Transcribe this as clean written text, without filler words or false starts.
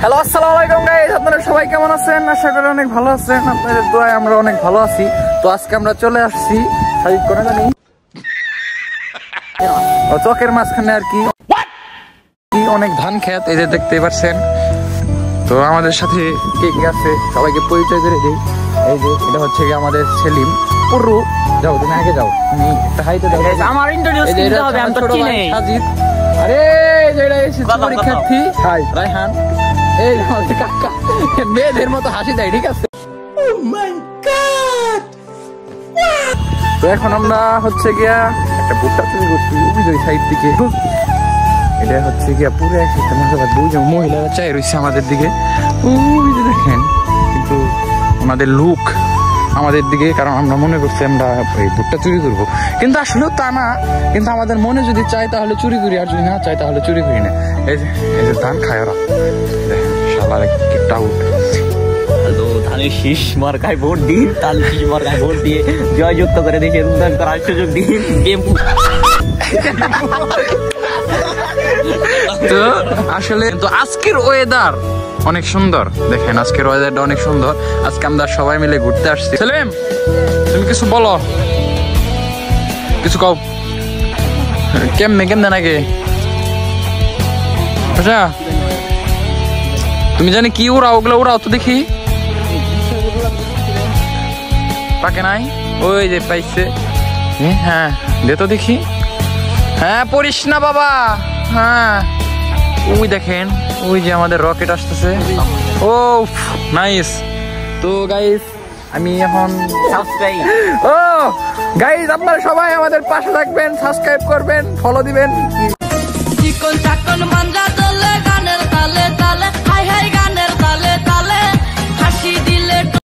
Hello, আসসালামু আলাইকুম guys, আপনারা সবাই কেমন আছেন? আশা করি অনেক ভালো আছেন। আপনাদের দোয়ায় আমরা অনেক ভালো আছি। তো আজকে আমরা চলে আসছি সাইড করে জানি চকের মাঝখানে আর কি অনেক ধান খেত, এই যে দেখতে পাচ্ছেন। তো আমাদের সাথে কে কে আছে সবাইকে পরিচয় করে দিই। এই যে এটা হচ্ছে কি আমাদের সেলিম পুরু। যাও তুমি আগে যাও, আমি একটা হাইতে দাও। আমার ইন্ট্রোডিউস করতে হবে, আমি তো চিনি সাজিদ। আরে যেটা এসে পরীক্ষার্থী হাই রায়হান। এই আমাদের কাকা মেয়েদের মতো হাসি দেয়, ঠিক আছে? ও মাই গড। তো এখন আমরা হচ্ছে গিয়া একটা ভুট্টা তৈরি করছি ওই সাইড দিকে। এটা হচ্ছে গিয়া পুরো একসাথে দুজন মহিলারা চাই রয়েছে আমাদের দিকে, ওই যে দেখেন। কিন্তু ওনাদের লুক আমাদের দিকে, কারণ আমরা মনে করছি আমরা এই ভুট্টা চুরি করবো, কিন্তু আসলেও তা না। কিন্তু আমাদের মনে যদি চাই তাহলে চুরি করি, আর যদি না চাই তাহলে চুরি করি না। এই যে ধান খায় ওরা, দেখেন শালার কি টাউট। ধানের শীষ মার্কায় ভোট দিন, তাল শীষ মার্কায় ভোট দিয়ে জয়যুক্ত করে দেখে উন্নয়ন করার সুযোগ দিন। তো আসলে তো আজকের ওয়েদার অনেক সুন্দর, দেখেন আজকের ওয়েদারটা অনেক সুন্দর। আজকে আমরা সবাই মিলে ঘুরতে আসছি। সেলিম, তুমি কিছু বলো, কিছু কও। কেমনে নাকি আচ্ছা তুমি জানি কি উড়াও, ওগুলো উড়াও তো দেখি। পাকে নাই, ওই যে পাইছে। হ্যাঁ দে তো দেখি। হ্যাঁ পড়িস না বাবা। হ্যাঁ ওই দেখেন, ওই যে আমাদের রকেট আসতেছে। ও নাইস। তো গাইস আমি এখন ও গাইস আপনারা সবাই আমাদের পাশে থাকবেন, সাবস্ক্রাইব করবেন, ফলো দিবেন।